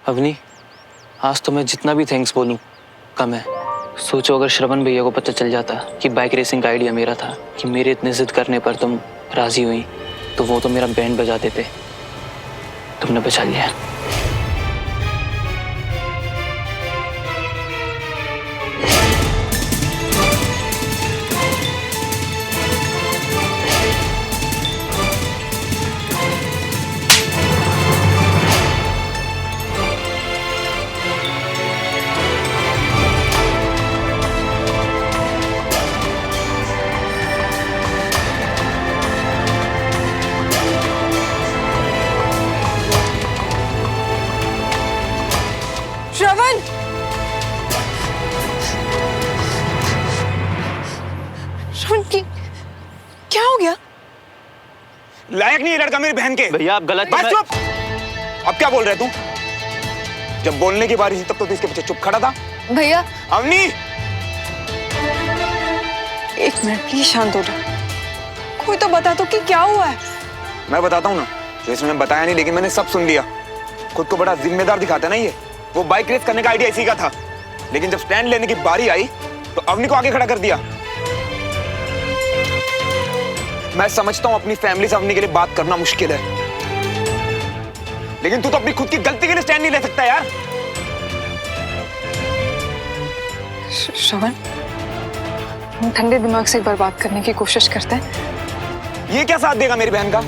अवनी, आज तो मैं जितना भी थैंक्स बोलूं कम है। सोचो अगर श्रवण भैया को पता चल जाता कि बाइक रेसिंग का आइडिया मेरा था, कि मेरे इतने जिद करने पर तुम राजी हुई, तो वो तो मेरा बैंड बजा देते। तुमने बचा लिया। श्रवण, श्रवण की क्या हो गया? लायक नहीं है लड़का मेरी बहन के। भैया आप गलत। बस चुप। अब क्या बोल रहे तू? जब बोलने की बारी थी तब तो तू इसके पीछे चुप खड़ा था। भैया अवनी, एक मिनट प्लीज शांत हो जा। कोई तो बता दो कि क्या हुआ है। मैं बताता हूँ ना। जो इसने बताया नहीं, लेकिन मैंने सब सुन लिया। खुद को बड़ा जिम्मेदार दिखाता है ना ये। वो बाइक रेस करने का आइडिया इसी का था, लेकिन जब स्टैंड लेने की बारी आई तो अवनी को आगे खड़ा कर दिया। मैं समझता हूं अपनी फैमिली से अवनी के लिए बात करना मुश्किल है, लेकिन तू तो अपनी खुद की गलती के लिए स्टैंड नहीं ले सकता यार। श्रवण, हम ठंडे दिमाग से एक बार बात करने की कोशिश करते हैं। ये क्या साथ देगा मेरी बहन का,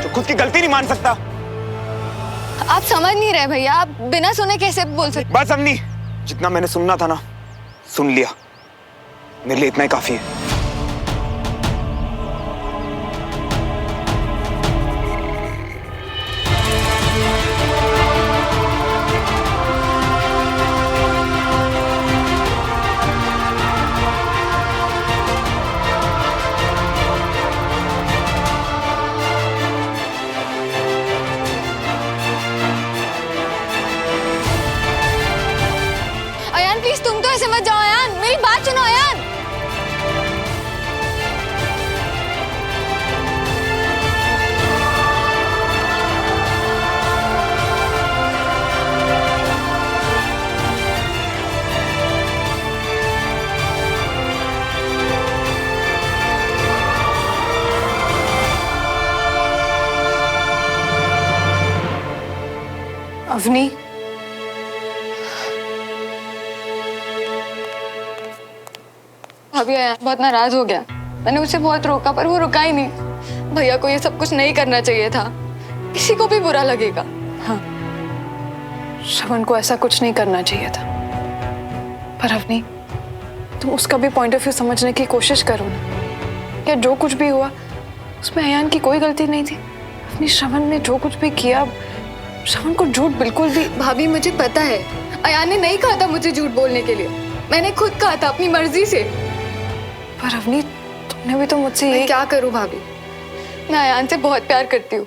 जो खुद की गलती नहीं मान सकता? आप समझ नहीं रहे भैया, आप बिना सुने कैसे बोल सकते? बस अवनी, जितना मैंने सुनना था ना सुन लिया। मेरे लिए इतना ही काफी है। अयान प्लीज तुम तो ऐसे मत जाओ। अयान मेरी बात सुनो। अयान अवनी, भाभी अयान बहुत नाराज हो गया। मैंने उसे बहुत रोका पर वो रुका ही नहीं। भैया को ये सब कुछ नहीं करना चाहिए था, किसी को भी बुरा लगेगा। हाँ, श्रवण को ऐसा कुछ नहीं करना चाहिए था। पर अवनी, तुम उसका भी पॉइंट ऑफ व्यू समझने की कोशिश करो ना। क्या जो कुछ भी हुआ उसमें अयान की कोई गलती नहीं थी। अपनी श्रवण ने जो कुछ भी किया, श्रवण को झूठ बिल्कुल भी। भाभी मुझे पता है अयान ने नहीं कहा था मुझे झूठ बोलने के लिए। मैंने खुद कहा था अपनी मर्जी से। पर अवनी, तुमने भी तो मुझसे मैं ये। क्या करूं भाभी, मैं अयान से बहुत प्यार करती हूँ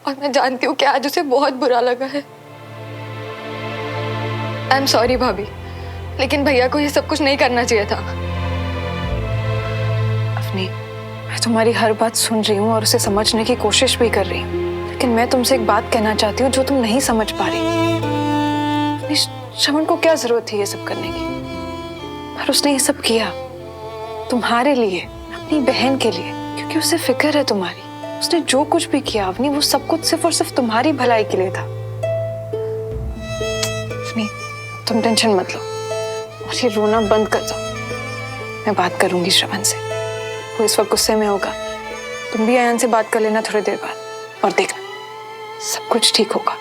और मैं जानती हूँ कि आज उसे बहुत बुरा लगा है। आई एम सॉरी भाभी, लेकिन भैया को ये सब कुछ नहीं करना चाहिए था। अवनी, मैं तुम्हारी हर बात सुन रही हूँ और उसे समझने की कोशिश भी कर रही हूँ, लेकिन मैं तुमसे एक बात कहना चाहती हूँ जो तुम नहीं समझ पा रही। श्रवण को क्या जरूरत थी ये सब करने की? पर उसने ये सब किया तुम्हारे लिए, अपनी बहन के लिए, क्योंकि उसे फिक्र है तुम्हारी। उसने जो कुछ भी किया अवनी, वो सब कुछ सिर्फ और सिर्फ तुम्हारी भलाई के लिए था। अवनी, तुम टेंशन मत लो और ये रोना बंद कर दो। मैं बात करूंगी श्रवण से, वो इस वक्त गुस्से में होगा। तुम भी अयान से बात कर लेना थोड़ी देर बाद, और देखना सब कुछ ठीक होगा।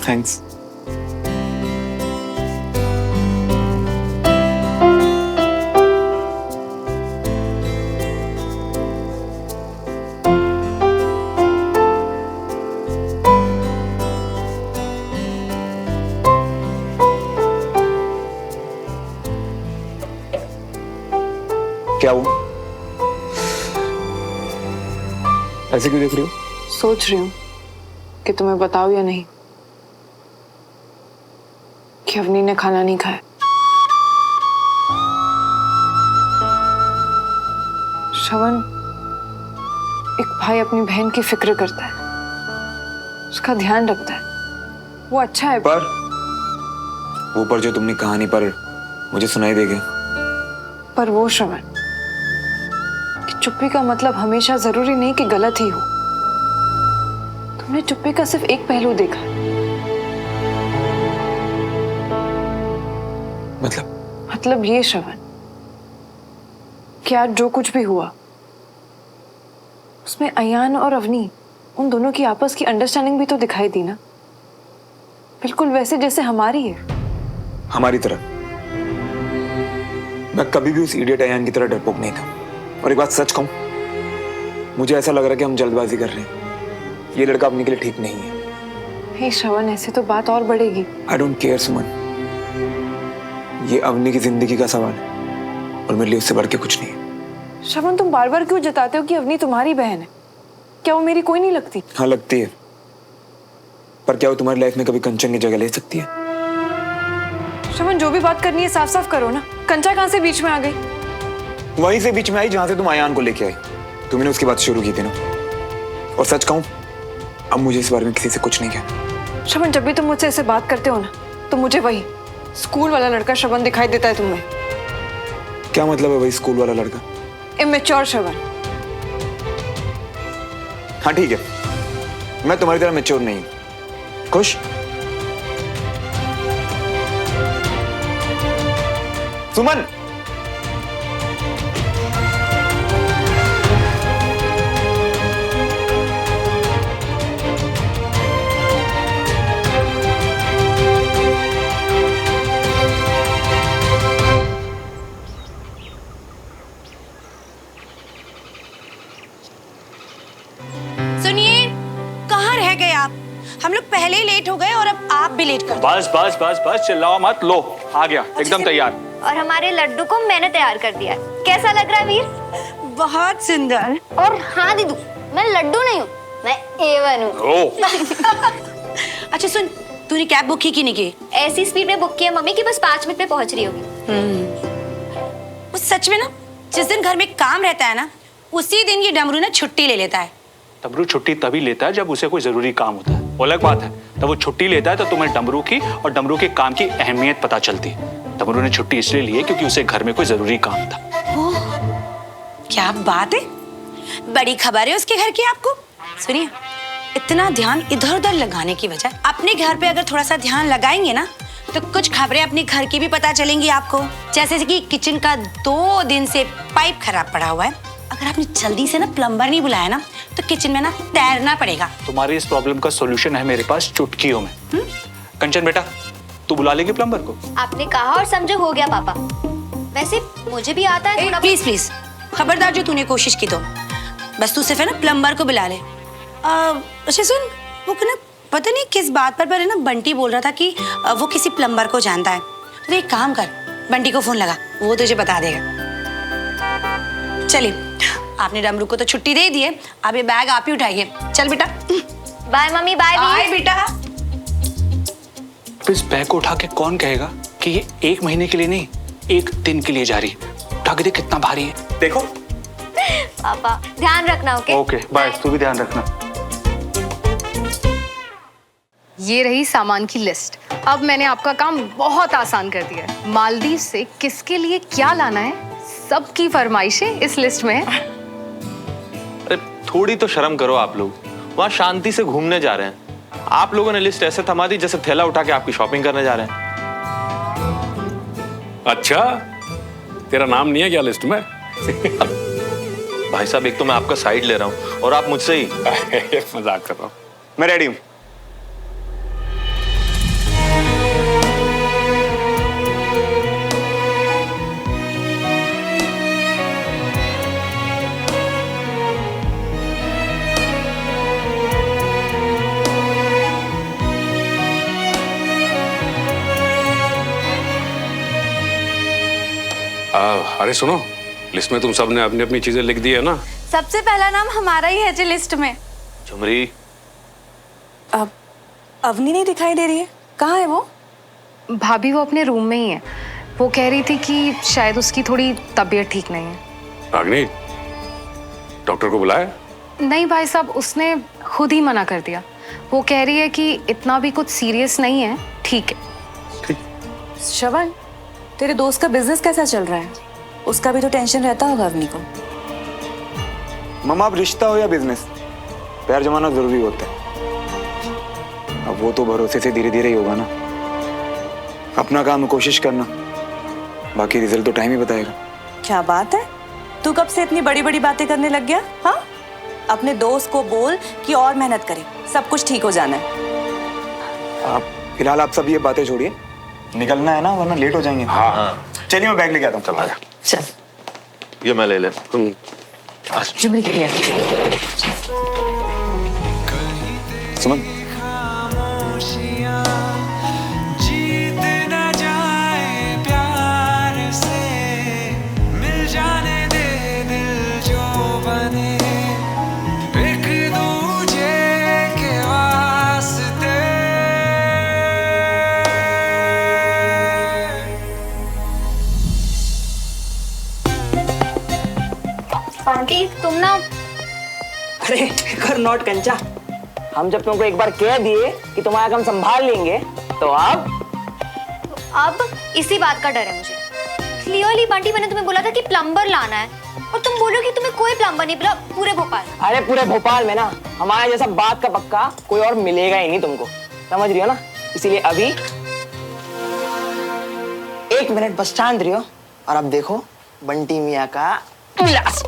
थैंक्स। क्या हुआ? ऐसे क्यों देख रही हो? सोच रही हूँ कि तुम्हें बताओ या नहीं कि अवनी ने खाना नहीं खाया। श्रवण, एक भाई अपनी बहन की फिक्र करता है, उसका ध्यान रखता है, वो अच्छा है। पर वो पर जो तुमने कहानी पर मुझे सुनाई देगी। पर वो श्रवण कि चुप्पी का मतलब हमेशा जरूरी नहीं कि गलत ही हो। तुमने चुप्पी का सिर्फ एक पहलू देखा। मतलब ये श्रवण कि आज जो कुछ भी हुआ उसमें अयान और अवनी, उन दोनों की आपस की अंडरस्टैंडिंग भी तो दिखाई दी ना, बिल्कुल वैसे जैसे हमारी है। हमारी तरह मैं कभी भी उस इडियट अयान की तरह डरपोक नहीं था। और एक बात सच कहूं, मुझे ऐसा लग रहा है कि हम जल्दबाजी कर रहे हैं। ये लड़का अपने के लिए ठीक नहीं है। हे श्रवण, ऐसे तो बात और बढ़ेगी। आई डोंट केयर सुमन, ये अवनी की जिंदगी का सवाल है और मेरे लिए उससे बढ़ के कुछ नहीं है। श्रवण, तुम बार बार क्यों जताते हो कि अवनी तुम्हारी बहन है? क्या वो मेरी कोई नहीं लगती? हाँ लगती है, पर क्या वो तुम्हारी लाइफ में कभी कंचन की जगह ले सकती है? श्रवण, जो भी बात करनी है साफ साफ करो ना। कंचा कहाँ से बीच में आ गई? वहीं से बीच में आई जहां से तुम अयान को लेके आई। तुमने उसकी बात शुरू की थी ना। और सच कहूं, अब मुझे इस बारे में किसी से कुछ नहीं कहना। श्रवण, जब भी तुम मुझसे ऐसे बात करते हो ना, तो मुझे वही स्कूल वाला लड़का श्रवण दिखाई देता है तुम्हें। क्या मतलब है वही स्कूल वाला लड़का? इमेच्योर श्रवण। हाँ ठीक है, मैं तुम्हारी तरह मैच्योर नहीं हूं। खुश? सुमन, सुनिए, कहाँ रह गए आप? हम लोग पहले ही लेट हो गए और अब आप भी लेट कर दो। बस बस बस बस चिल्लाओ मत। लो आ गया, एकदम तैयार। और हमारे लड्डू को मैंने तैयार कर दिया है। कैसा लग रहा है वीर? बहुत सुंदर। और हाँ दीदू, मैं लड्डू नहीं हूँ, मैं A1 हूँ। ओ अच्छा सुन, तूने कैब बुक की कि नहीं की? ऐसी स्पीड में बुक किया मम्मी कि बस 5 मिनट में पहुंच रही होगी। वो सच में ना, जिस दिन घर में काम रहता है ना, उसी दिन ये डमरू ना छुट्टी ले लेता है। डमरू छुट्टी तभी लेता है जब उसे कोई जरूरी काम होता है, वो अलग बात है। तब वो छुट्टी लेता है तो तुम्हें डमरू की और डमरू के काम की अहमियत पता चलती है। डमरू ने छुट्टी इसलिए ली है क्योंकि उसे घर में कोई जरूरी काम था। ओह, क्या बात है, बड़ी खबर है उसके घर की आपको। सुनिए, इतना ध्यान इधर उधर लगाने की बजाय अपने घर पे अगर थोड़ा सा ध्यान लगाएंगे ना, तो कुछ खबरें अपने घर की भी पता चलेंगी आपको। जैसे कि किचन का 2 दिन से पाइप खराब पड़ा हुआ है, अगर आपने जल्दी से ना प्लम्बर नहीं बुलाया ना, तो किचन में ना तैरना पड़ेगा। तुम्हारी इस प्रॉब्लम का सॉल्यूशन है मेरे पास चुटकियों में। कंचन बेटा, तू बुला लेगी प्लम्बर को? आपने कहा और समझो हो गया पापा। वैसे मुझे भी आता है थोड़ा। प्लीज प्लीज, खबरदार जो तूने कोशिश की तो बस तू सिर्फ है ना प्लम्बर को बुला ले। अच्छा सुन, वो ना पता नहीं किस बात पर है ना, बंटी बोल रहा था कि वो किसी प्लम्बर को जानता है। तो एक काम कर, बंटी को फोन लगा, वो तुझे बता देगा। चलिए, आपने डमरू को तो छुट्टी दे दी है, अब ये बैग आप ही उठाइए। चल बेटा। बाय मम्मी, बाय बाय बेटा। इस बैग को उठा के कौन कहेगा कि ये 1 महीने के लिए नहीं, 1 दिन के लिए जा रही है? उठा के देख कितना भारी है। देखो। पापा ध्यान रखना। ओके बाय, तू भी ध्यान रखना। ये रही सामान की लिस्ट। अब मैंने आपका काम बहुत आसान कर दिया है। मालदीव से किसके लिए क्या लाना है, सबकी फरमाइशें इस लिस्ट में है। अरे थोड़ी तो शर्म करो आप लोग, वहाँ शांति से घूमने जा रहे हैं। आप लोगों ने लिस्ट ऐसे थमा दी जैसे थैला उठा के आपकी शॉपिंग करने जा रहे हैं। अच्छा, तेरा नाम नहीं है क्या लिस्ट में? भाई साहब, एक तो मैं आपका साइड ले रहा हूँ और आप मुझसे ही। मजाक कर रहा हूँ। मैं रेडी हूँ। अरे सुनो, लिस्ट में तुम सब ने अपनी अपनी चीजें लिख दी है ना? सबसे पहला नाम हमारा ही है जी लिस्ट में। झुमरी, अब अवनी नहीं दिखाई दे रही है, कहाँ है वो? भाभी वो अपने रूम में ही है। वो कह रही थी कि शायद उसकी थोड़ी तबीयत ठीक नहीं है। रागिनी, डॉक्टर को बुलाया? नहीं भाई साहब, उसने खुद ही मना कर दिया। वो कह रही है कि इतना भी कुछ सीरियस नहीं है, ठीक है। श्रवण, तेरे दोस्त का बिजनेस कैसा चल रहा है? उसका भी तो टेंशन रहता होगा अवनी को। मम्मा, अब रिश्ता हो या बिजनेस, पैर जमाना जरूरी होता है। अब वो तो भरोसे से धीरे धीरे ही होगा ना। अपना काम कोशिश करना, बाकी रिजल्ट तो टाइम ही बताएगा। क्या बात है, तू कब से इतनी बड़ी बड़ी बातें करने लग गया? हाँ, अपने दोस्त को बोल कि और मेहनत करे, सब कुछ ठीक हो जाना है। आप फिलहाल आप सब ये बातें छोड़िए, निकलना है ना, वरना लेट हो जाएंगे। हाँ। चलिए मैं बैग लेके आता हूँ। चल आजा। चल ये मैं ले ले। जुमरी के लिए। सुमन, आंटी तुम ना, अरे कर नॉट कंचा, हम जब तुमको एक बार कह दिए कि तुम्हारा काम संभाल लेंगे तो अब इसी बात का डर है मुझे। क्लियरली बंटी, मैंने तुम्हें बोला था कि प्लम्बर लाना है और तुम बोलो कि तुम्हें कोई प्लम्बर नहीं मिला पूरे भोपाल। अरे पूरे भोपाल में ना हमारे जैसा बात का पक्का कोई और मिलेगा ही नहीं तुमको, समझ रही हो ना? इसीलिए अभी 1 मिनट बस शांत रही हो और अब देखो बंटी मियाँ का उल्लास।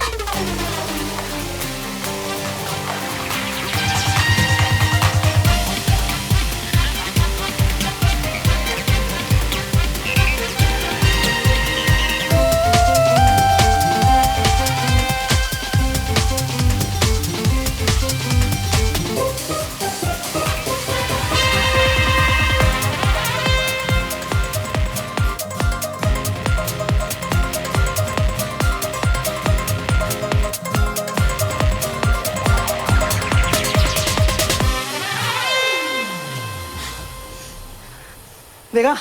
देखा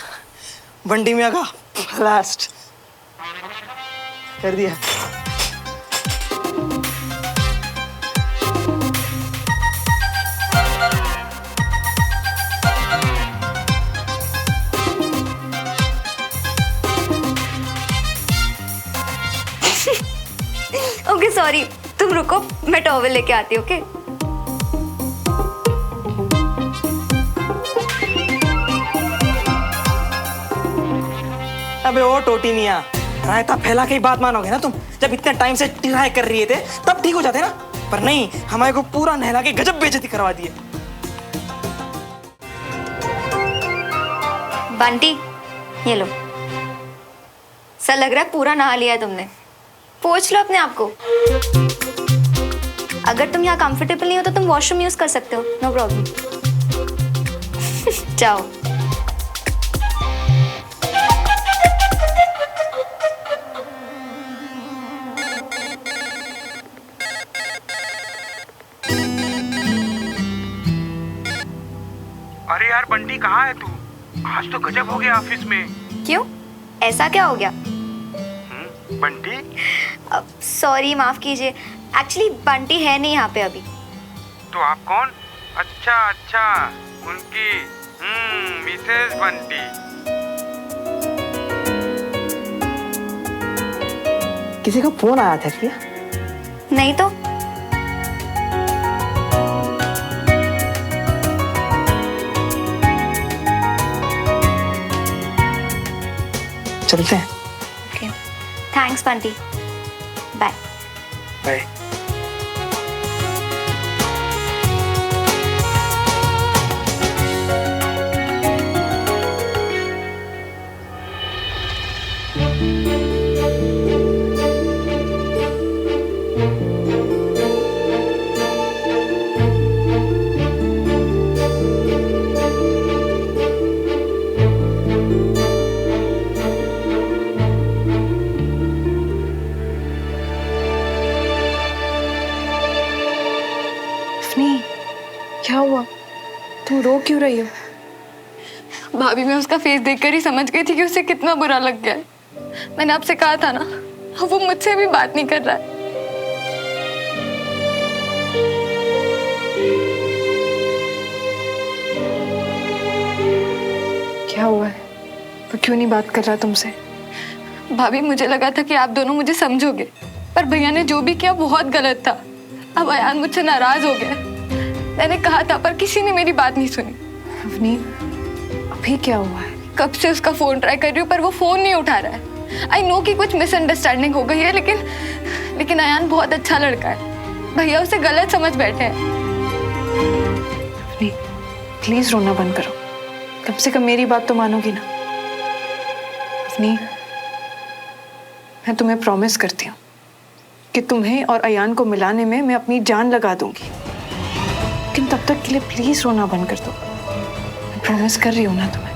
बंटी मियाँ का लास्ट कर दिया। ओके सॉरी, तुम रुको, मैं टॉवल लेके आती हूँ। ओके अबे ओ टोटी मियाँ, रायता फैला के ही बात मानोगे ना तुम? जब इतने टाइम से ट्राई कर रही थे तब ठीक हो जाते ना, पर नहीं, हमारे को पूरा नहला के गजब बेइज्जती करवा दी है। बंटी, ये लो, सा लग रहा है पूरा नहा लिया है तुमने। पोंछ लो अपने आप को। अगर तुम यहाँ कंफर्टेबल नहीं हो तो तुम वॉशरूम यूज कर सकते हो, नो प्रॉब्लम। जाओ। अरे यार बंटी, कहाँ है तू? आज तो गजब हो गया ऑफिस में। क्यों, ऐसा क्या हो गया? बंटी, सॉरी, माफ कीजिए, एक्चुअली बंटी है नहीं यहाँ पे अभी। तो आप कौन? अच्छा अच्छा, उनकी मिसेस बंटी। किसी का फोन आया था क्या? नहीं तो। चलते हैं। Okay, thanks Bunty, bye bye. क्या हुआ? तुम रो क्यों रही हो? भाभी, मैं उसका फेस देखकर ही समझ गई थी कि उसे कितना बुरा लग गया है। मैंने आपसे कहा था ना, अब वो मुझसे भी बात नहीं कर रहा है। क्या हुआ है? वो क्यों नहीं बात कर रहा तुमसे? भाभी, मुझे लगा था कि आप दोनों मुझे समझोगे, पर भैया ने जो भी किया बहुत गलत था। अब अयान मुझसे नाराज हो गया। मैंने कहा था पर किसी ने मेरी बात नहीं सुनी। अवनी, अभी क्या हुआ है? कब से उसका फोन ट्राई कर रही हूँ पर वो फोन नहीं उठा रहा है। आई नो कि कुछ मिसअंडरस्टैंडिंग हो गई है, लेकिन अयान बहुत अच्छा लड़का है। भैया उसे गलत समझ बैठे हैं। अवनी, प्लीज रोना बंद करो। कम से कम मेरी बात तो मानोगी ना? अवनी, मैं तुम्हें प्रॉमिस करती हूँ कि तुम्हें और अयान को मिलाने में मैं अपनी जान लगा दूंगी, लेकिन तब तक के लिए प्लीज रोना बंद कर दो। मैं प्रॉमिस कर रही हूँ ना तुम्हें।